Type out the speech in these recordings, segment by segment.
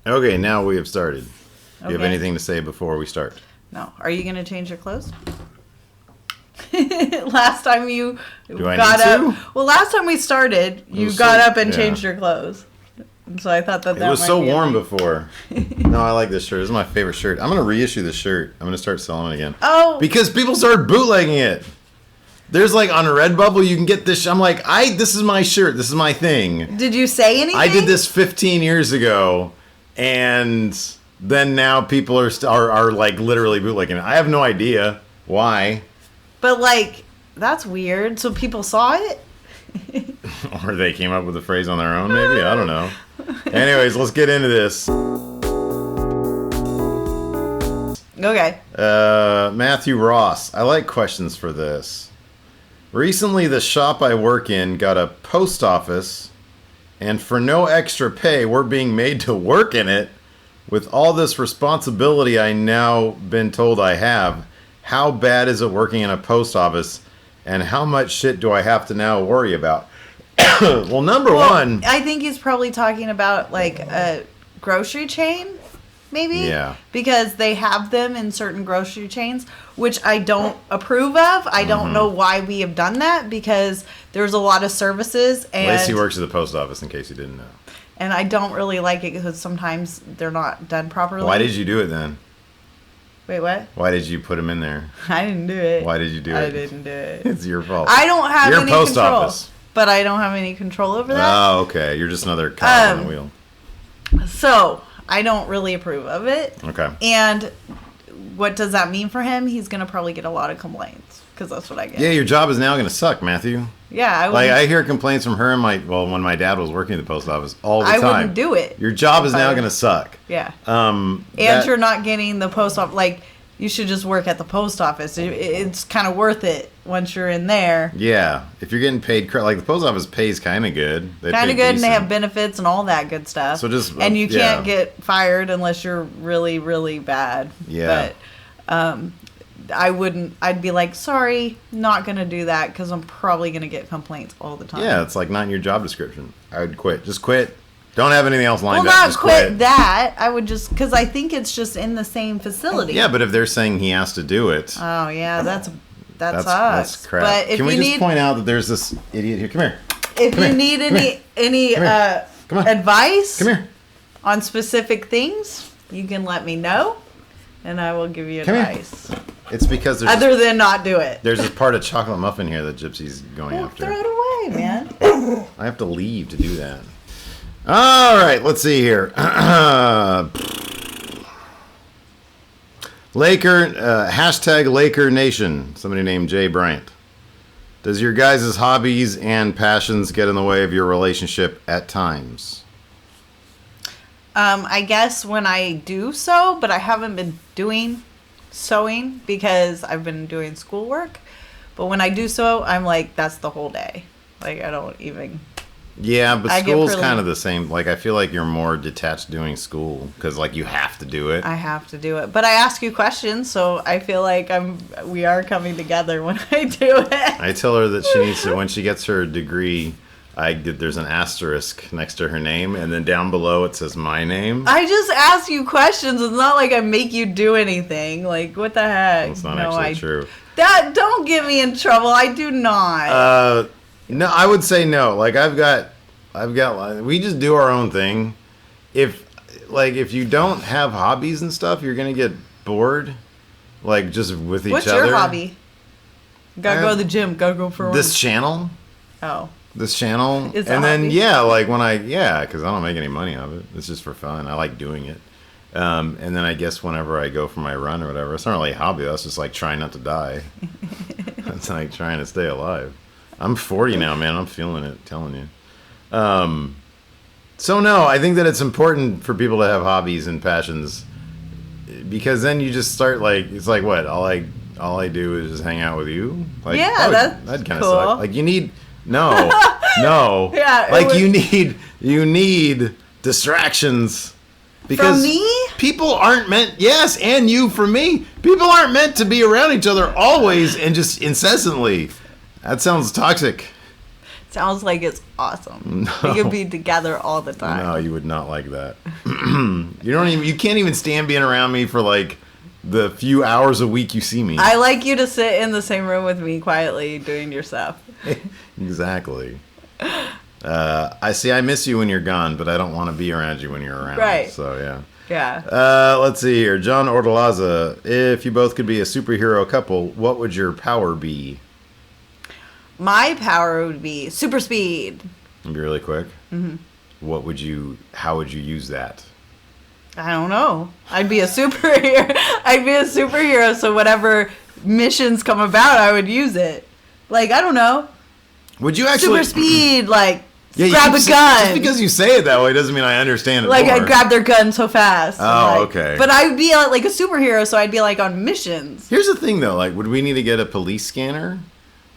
Okay, now we have started. Do you have Okay. anything to say before we start? No. Are you going to change your clothes? Last time you Do I got need up. to? Well, last time we started, you was got so- up and yeah. changed your clothes. And so I thought that It that was might so be a warm thing. before. No, I like this shirt. This is my favorite shirt. I'm going to reissue this shirt. I'm going to start selling it again. Oh. Because people started bootlegging it. There's like on Redbubble, you can get this. I'm like, this is my shirt. This is my thing. Did you say anything? I did this 15 years ago, and then now people are like literally bootlegging it. I have no idea why. But like, that's weird. So people saw it? Or they came up with the phrase on their own, maybe? I don't know. Anyways, let's get into this. Okay. Matthew Ross. I like questions for this. Recently, the shop I work in got a post office, and for no extra pay, we're being made to work in it. With all this responsibility I now been told I have, how bad is it working in a post office, and how much shit do I have to now worry about? Well, number one... I think he's probably talking about like a grocery chain, maybe? Yeah. Because they have them in certain grocery chains, which I don't approve of. I don't know why we have done that, because there's a lot of services. And Lacey works at the post office, in case you didn't know. And I don't really like it because sometimes they're not done properly. Why did you do it then? Wait, what? Why did you put him in there? I didn't do it. Why did you do it? I didn't do it. It's your fault. I don't have You're any post control. office. But I don't have any control over that. Oh, okay. You're just another cog on the wheel. So, I don't really approve of it. Okay. And what does that mean for him? He's going to probably get a lot of complaints, because that's what I get. Yeah, your job is now going to suck, Matthew. Yeah, I Like, wouldn't, I hear complaints from her and when my dad was working at the post office all the I time. wouldn't do it. Your job is if I now were- going to suck. Yeah. And You're not getting the post office. Like, you should just work at the post office. It's kind of worth it once you're in there. Yeah. If you're getting paid, like, the post office pays kind of good. Kind of good, and they have benefits and all that good stuff. So just, and you yeah. can't get fired unless you're really, really bad. Yeah. But I'd be like, sorry, not going to do that, because I'm probably going to get complaints all the time. Yeah, it's like not in your job description. I would quit. Just quit. Don't have anything else lined Well, up. not Just quit that. I would just, because I think it's just in the same facility. Yeah, but if they're saying he has to do it. Oh, yeah, that sucks. That's crap. But if Can we you just point out that there's this idiot here? Come here. If Come you here. need Come here. any Come here. Come on. advice Come here. on specific things, you can let me know, and I will give you Come here. advice. It's because there's Other than not do it. there's this part of chocolate muffin here that Gypsy's going Well, after. throw it away, man. I have to leave to do that. All right, let's see here. Laker, hashtag Laker Nation. Somebody named Jay Bryant. Does your guys' hobbies and passions get in the way of your relationship at times? I guess when I do so, but I haven't been doing sewing because I've been doing schoolwork. But when I do so, I'm like, that's the whole day. Like, I don't even... Yeah, but I get school's really- kind of the same. Like, I feel like you're more detached doing school because, like, you have to do it. I have to do it. But I ask you questions, so I feel like we are coming together when I do it. I tell her that she needs to, when she gets her degree, there's an asterisk next to her name, and then down below it says my name. I just ask you questions. It's not like I make you do anything. Like, what the heck? That's not actually true. Don't get me in trouble. I do not. No, I would say no. Like, I've got, we just do our own thing. If you don't have hobbies and stuff, you're going to get bored, like, just with each What's other. your hobby? Gotta go to the gym. Gotta go for a run. This channel. Oh. This channel. It's and a then, hobby? yeah, like, because I don't make any money of it. It's just for fun. I like doing it. And then I guess whenever I go for my run or whatever, it's not really a hobby. That's just like trying not to die. It's like trying to stay alive. I'm 40 now, man. I'm feeling it, telling you. So no, I think that it's important for people to have hobbies and passions, because then you just start, like, it's like, what, all I do is just hang out with you? Like, Yeah, that's that'd kind of cool. suck. Like, you need no. Yeah, Like, you need distractions. Because From me? people aren't meant, yes, and you from me. People aren't meant to be around each other always and just incessantly. That sounds toxic. Sounds like it's awesome. We could be together all the time. No, you would not like that. You can't even stand being around me for like the few hours a week you see me. I like you to sit in the same room with me quietly doing your stuff. Exactly. I miss you when you're gone, but I don't want to be around you when you're around. Right. So, yeah. Yeah. Let's see here. John Ordalaza, if you both could be a superhero couple, what would your power be? My power would be super speed. It'd be really quick. Mm-hmm. How would you use that? I don't know. I'd be a superhero. So whatever missions come about, I would use it. Like, I don't know. Would you actually super speed? Like, yeah, grab a gun. Just because you say it that way doesn't mean I understand it. Like, more. I'd grab their gun so fast. Oh, like, okay. But I would be like a superhero, so I'd be like on missions. Here's the thing, though. Like, would we need to get a police scanner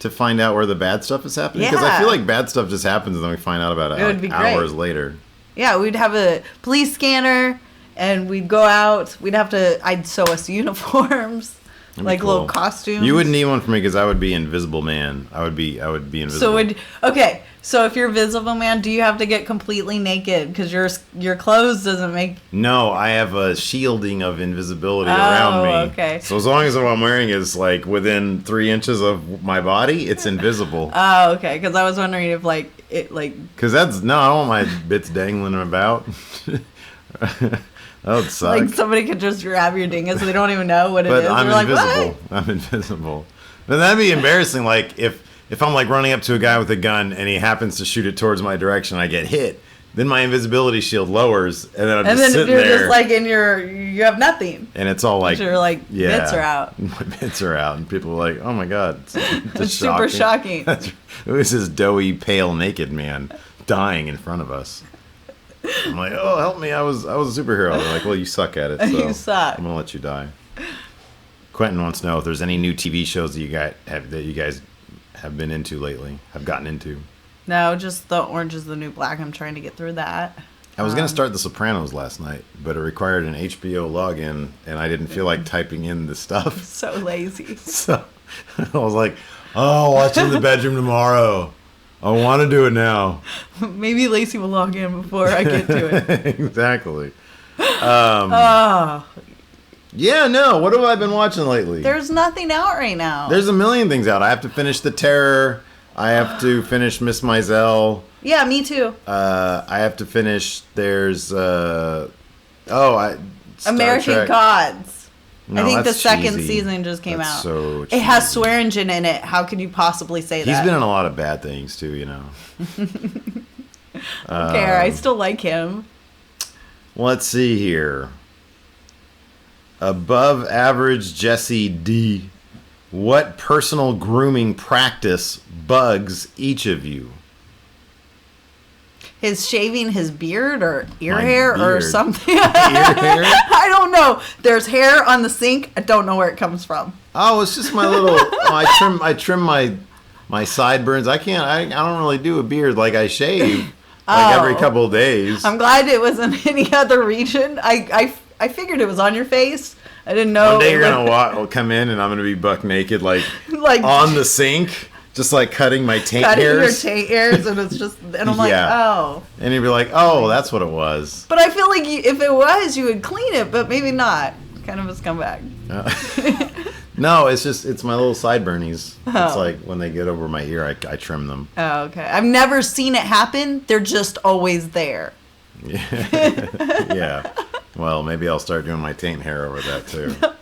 to find out where the bad stuff is happening? Because I feel like bad stuff just happens and then we find out about it hours later. Yeah, we'd have a police scanner. And we'd go out. I'd sew us uniforms, like cool. Little costumes. You wouldn't need one for me because I would be Invisible Man. I would be invisible. So if you're Invisible Man, do you have to get completely naked because your clothes doesn't make? No, I have a shielding of invisibility around me. Okay. So as long as what I'm wearing is like within 3 inches of my body, it's invisible. Oh, okay. Because I was wondering if Because I don't want my bits dangling about. That would suck. Like somebody could just grab your dingus so they don't even know what it is. But I'm invisible. Like, I'm invisible. But that'd be embarrassing. Like if I'm like running up to a guy with a gun and he happens to shoot it towards my direction, I get hit. Then my invisibility shield lowers, and then I'm just sitting there. And then you're just like you have nothing. And it's all like your bits are out. My bits are out, and people are like, "Oh my god, it's super shocking." This is doughy, pale, naked man dying in front of us. I'm like, oh, help me! I was a superhero. They're like, well, you suck at it. So you suck. I'm gonna let you die. Quentin wants to know if there's any new TV shows that you guys have been into lately, have gotten into. No, just The Orange is the New Black. I'm trying to get through that. I was gonna start The Sopranos last night, but it required an HBO login, and I didn't feel like typing in the stuff. So lazy. So I was like, oh, I'll watch it in the bedroom tomorrow. I want to do it now. Maybe Lacey will log in before I get to it. Exactly. Yeah, no. What have I been watching lately? There's nothing out right now. There's a million things out. I have to finish The Terror. I have to finish Miss Maisel. Yeah, me too. I have to finish. There's American Trek. Gods. No, I think the second cheesy. season just came out. So it has Swearingen in it. How could you possibly say that? He's been in a lot of bad things too, you know. I don't care. I still like him. Let's see here. Above average Jesse D. What personal grooming practice bugs each of you? His shaving his beard or ear hair or something. Ear hair? I don't know. There's hair on the sink. I don't know where it comes from. Oh, it's just my little. I trim my sideburns. I don't really do a beard. Like I shave every couple of days. I'm glad it wasn't any other region. I figured it was on your face. I didn't know. One day you're gonna come in and I'm gonna be buck naked, like on the sink. Just like cutting my taint hairs. Your taint hairs, and it's just, and I'm like, oh. And you'd be like, oh, that's what it was. But I feel like if it was, you would clean it, but maybe not. Kind of a scumbag. No, it's my little sideburnies. Oh. It's like when they get over my ear, I trim them. Oh, okay. I've never seen it happen. They're just always there. Yeah. Well, maybe I'll start doing my taint hair over that too. No.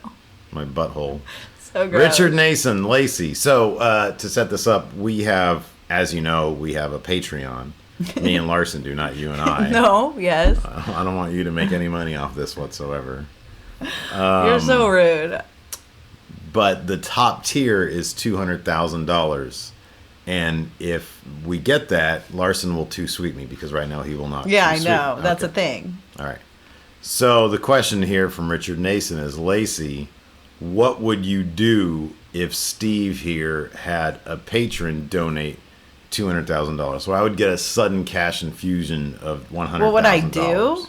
My butthole. So gross. Richard Nason, Lacey. So to set this up, we have, as you know, we have a Patreon. Me and Larson do, not you and I. No, yes. I don't want you to make any money off this whatsoever. You're so rude. But the top tier is $200,000. And if we get that, Larson will too sweet me because right now he will not. Yeah, I know. That's a thing. All right. So the question here from Richard Nason is, Lacey, what would you do if Steve here had a patron donate $200,000? So I would get a sudden cash infusion of $100,000. What would I do?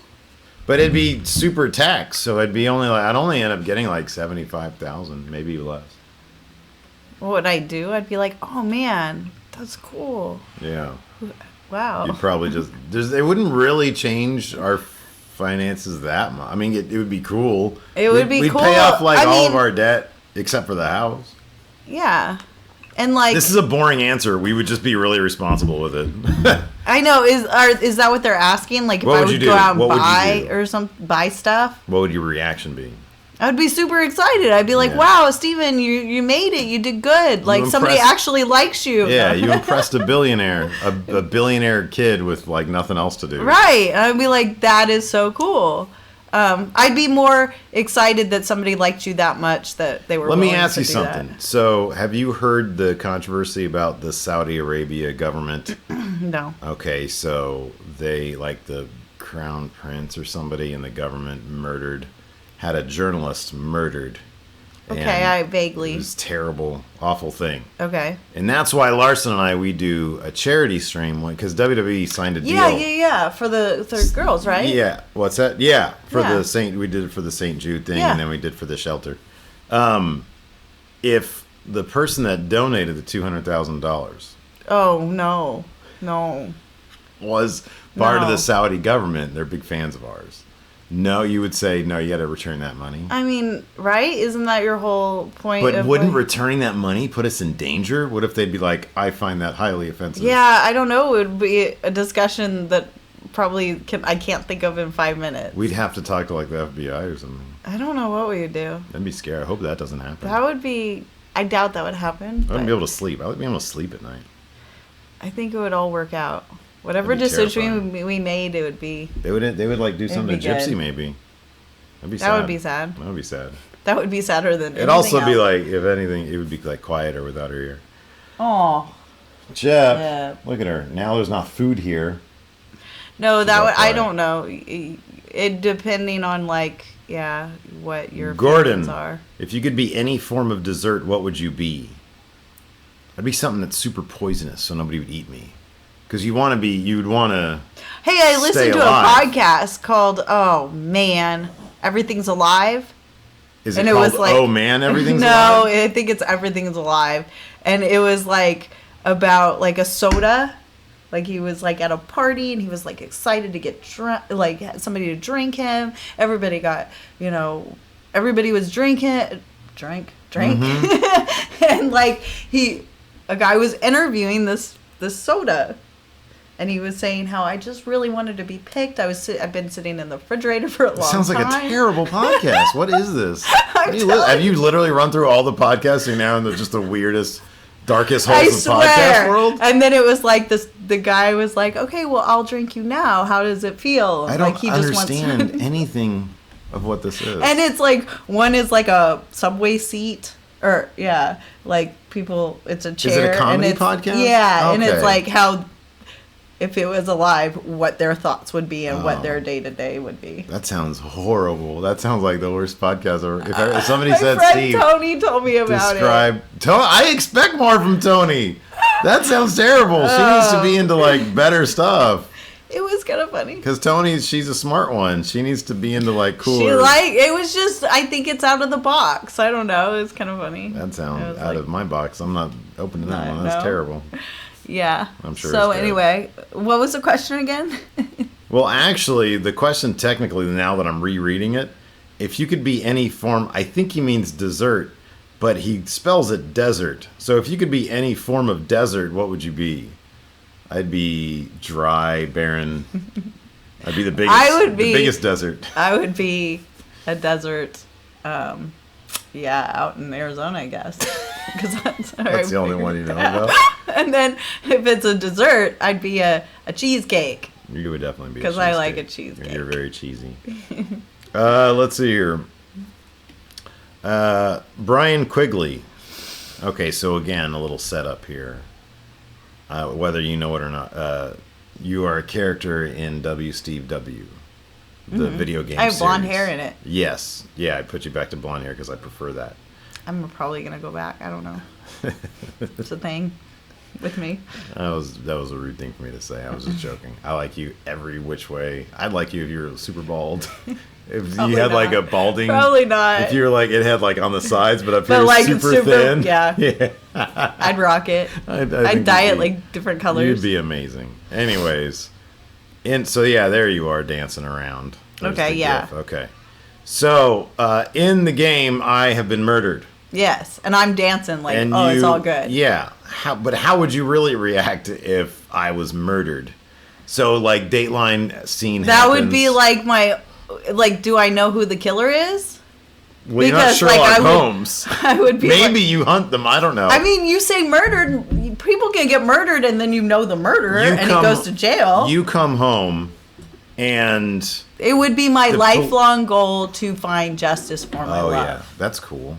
But it'd be super taxed, so I'd only end up getting like $75,000, maybe less. What would I do? I'd be like, oh man, That's cool. Yeah. Wow. You'd probably just it wouldn't really change our finances that much. I mean, it would be cool. We'd cool. pay off all of our debt except for the house. Yeah. And like, this is a boring answer. We would just be really responsible with it. I know. Is that what they're asking? Like, if I would go out and buy stuff? What would your reaction be? I would be super excited. I'd be like, "Wow, Steven, you made it. You did good. Like, somebody actually likes you." Yeah, you impressed a billionaire, a billionaire kid with like nothing else to do. Right. I'd be like, "That is so cool." I'd be more excited that somebody liked you that much that they were. Let me ask you something. That. So, have you heard the controversy about the Saudi Arabia government? No. Okay, so they, like the crown prince or somebody in the government had a journalist murdered. Okay, I vaguely. It was a terrible, awful thing. Okay. And that's why Larson and I, we do a charity stream because WWE signed a deal. Yeah, for the girls, right? Yeah. What's that? Yeah, we did it for the St. Jude thing, and then we did for the shelter. If the person that donated the $200,000. Oh no. Was part of the Saudi government, they're big fans of ours. No, you would say, no, you got to return that money. I mean, right? Isn't that your whole point? But wouldn't returning that money put us in danger? What if they'd be like, I find that highly offensive? Yeah, I don't know. It would be a discussion that probably I can't think of in 5 minutes. We'd have to talk to like the FBI or something. I don't know what we would do. That'd be scary. I hope that doesn't happen. That would be... I doubt that would happen. I wouldn't be able to sleep. I wouldn't be able to sleep at night. I think it would all work out. Whatever decision we made, it would be... They would like do something to Gypsy, maybe. That would be sad. That would be sad. That would be sadder than It'd also be like, if anything, it would be like quieter without her here. Oh. Jeff, look at her. Now there's not food here. No, I don't know. It depending on like, what your feelings are. If you could be any form of dessert, what would you be? I'd be something that's super poisonous, so nobody would eat me. Because you'd want to. Hey, I listened to a podcast called Everything's Alive. Is it called Oh Man, Everything's Alive? No, I think it's Everything's Alive. And it was like about like a soda. Like he was like at a party and he was like excited to get drunk, like somebody to drink him. Everybody everybody was drinking. Drink. Mm-hmm. And like a guy was interviewing this soda. And he was saying how I just really wanted to be picked. I've been sitting in the refrigerator for a long time. Sounds like a terrible podcast. What is this? Have you literally run through all the podcasts and now in just the weirdest, darkest holes of podcast world? And then it was like the guy was like, okay, well, I'll drink you now. How does it feel? I don't understand anything of what this is. And it's like, one is like a subway seat. Or, like people, it's a chair. Is it a comedy podcast? Yeah, okay. And it's like how... if it was alive, what their thoughts would be and what their day-to-day would be. That sounds horrible. That sounds like the worst podcast ever. If somebody said Steve... My friend Tony told me about it. I expect more from Tony. That sounds terrible. She needs to be into, like, better stuff. It was kind of funny. Because she's a smart one. She needs to be into, like, cooler... it was just, I think it's out of the box. I don't know. It's kind of funny. That sounds out of my box. I'm not opening that one. That's terrible. Yeah. I'm sure. So anyway, what was the question again? Well, actually, the question technically, now that I'm rereading it, if you could be any form, I think he means dessert, but he spells it desert. So if you could be any form of desert, what would you be? I'd be dry, barren. I'd be the biggest. The biggest desert. I would be a desert. Out in Arizona, I guess. Because that's the only one you know about. And then if it's a dessert, I'd be a cheesecake. You would definitely be. Because I like a cheesecake. You're very cheesy. Let's see here. Brian Quigley. Okay, so again, a little setup here. Whether you know it or not, you are a character in Steve W. The video game I have series. blonde hair in it. Yes. Yeah, I put you back to blonde hair because I prefer that. I'm probably going to go back. I don't know. It's a thing. with me. That was a rude thing for me to say. I was just joking. I like you every which way. I'd like you if you were super bald. If Probably you had like not. a balding. Probably not. If you're like, it had like on the sides, but up But, here like, super super- thin. yeah. Yeah. I'd rock it. I'd I'd dye it like different colors. You'd be amazing. Anyways. And so, yeah, there you are dancing around. There's Okay, the yeah. GIF. Okay. So, in the game, I have been murdered. Yes, and I'm dancing like, And it's all good. Yeah. But how would you really react if I was murdered? So, like, Dateline scene That would be happens. like, do I know who the killer is? Well, you're not because, Sherlock like, Holmes. I would be Maybe like, you hunt them. I don't know. I mean, you say murdered, people can get murdered and then you know the murderer You and he come- goes to jail. You come home and... It would be my The lifelong goal to find justice for my Oh, love. yeah. That's cool.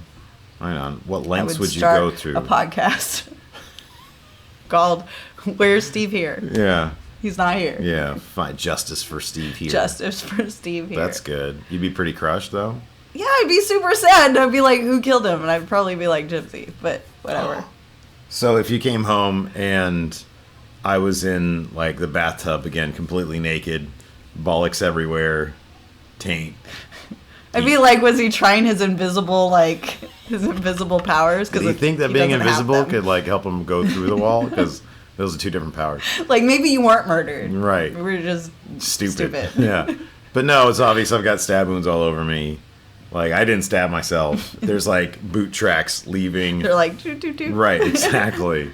Right on. What I lengths would you start go through? a podcast called Where's Steve Here? Yeah. He's not here. Yeah. Find justice for Steve here. Justice for Steve Here. That's good. You'd be pretty crushed, though? Yeah, I'd be super sad. I'd be like, who killed him? And I'd probably be like, Gypsy. But whatever. So if you came home and I was in, like, the bathtub again, completely naked, bollocks everywhere, taint. I'd be like, was he trying his invisible powers? Do you think that being invisible could, like, help him go through the wall? Because those are two different powers. Like, maybe you weren't murdered. Right. We were just stupid. Yeah. But no, it's obvious I've got stab wounds all over me. Like, I didn't stab myself. There's, like, boot tracks leaving. They're like, doo, doo, doo. Right, exactly.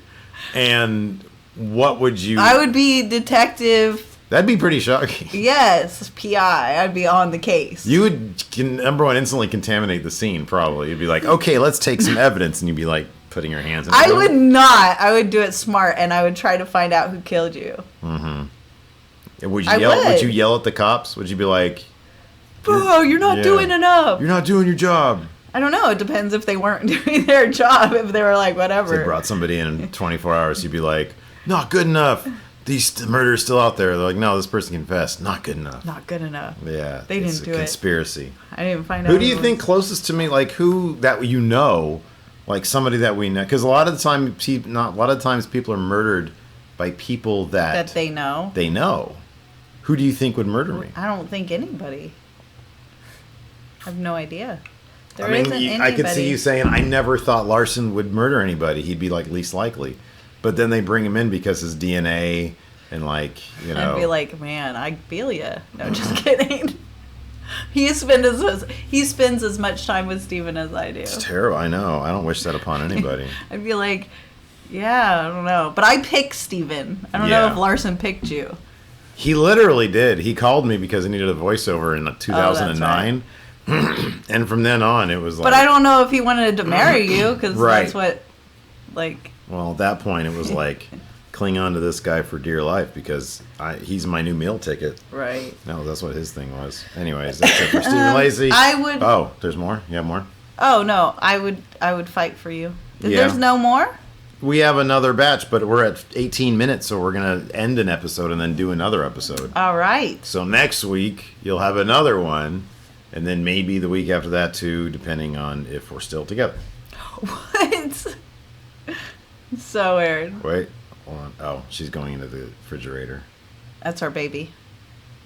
And what would you... I would be detective. That'd be pretty shocking. Yes, PI. I'd be on the case. You would, number one, instantly contaminate the scene, probably. You'd be like, okay, let's take some evidence. And you'd be like, putting your hands in it. I would not. I would do it smart, and I would try to find out who killed you. Mm-hmm. Would you I yell? would. Would you yell at the cops? Would you be like, Bro, you're not Yeah. doing enough. you're not doing your job? I don't know. It depends if they weren't doing their job. If they were like, If whatever. they brought somebody in 24 hours, you'd be like, not good enough. These murderers still out there. They're like, no, this person confessed. Not good enough. Not good enough. Yeah. They it's didn't a do it. conspiracy. I didn't find out. Who do you it think was. closest to me? Like who that you know, like somebody that we know? Because a lot of the time, people are murdered by people that they know? they know. Who do you think would murder me? I don't think anybody. I have no idea. There I mean, isn't anybody. I could see you saying, I never thought Larson would murder anybody. He'd be like least likely. But then they bring him in because his DNA and like, you know. I'd be like, man, I feel ya. No, just kidding. He spends as much time with Steven as I do. It's terrible. I know. I don't wish that upon anybody. I'd be like, yeah, I don't know. But I picked Steven. I don't know Yeah. if Larson picked you. He literally did. He called me because he needed a voiceover in 2009. And from then on, it was like. But I don't know if he wanted to marry you, because Right. that's what, like. Well, at that point, it was like, cling on to this guy for dear life because he's my new meal ticket. Right. No, that's what his thing was. Anyways, that's it for Stephen Lacey. I would. Oh, there's more? You have more? Oh no, I would fight for you. Yeah. There's no more. We have another batch, but we're at 18 minutes, so we're going to end an episode and then do another episode. All right. So next week, you'll have another one, and then maybe the week after that, too, depending on if we're still together. What? So weird. Wait, hold on. Oh, she's going into the refrigerator. That's our baby.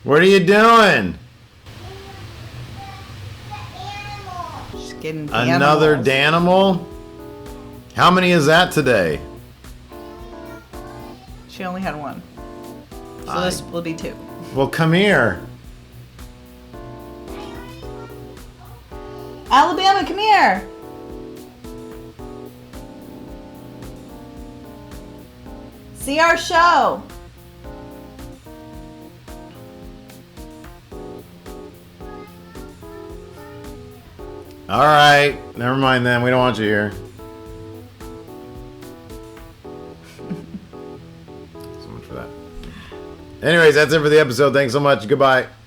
What are you doing? She's getting the Another animals. Danimal? How many is that today? She only had one. So this will be two. Well, come here. Alabama, come here. See our show. All right. Never mind then. We don't want you here. So much for that. Anyways, that's it for the episode. Thanks so much. Goodbye.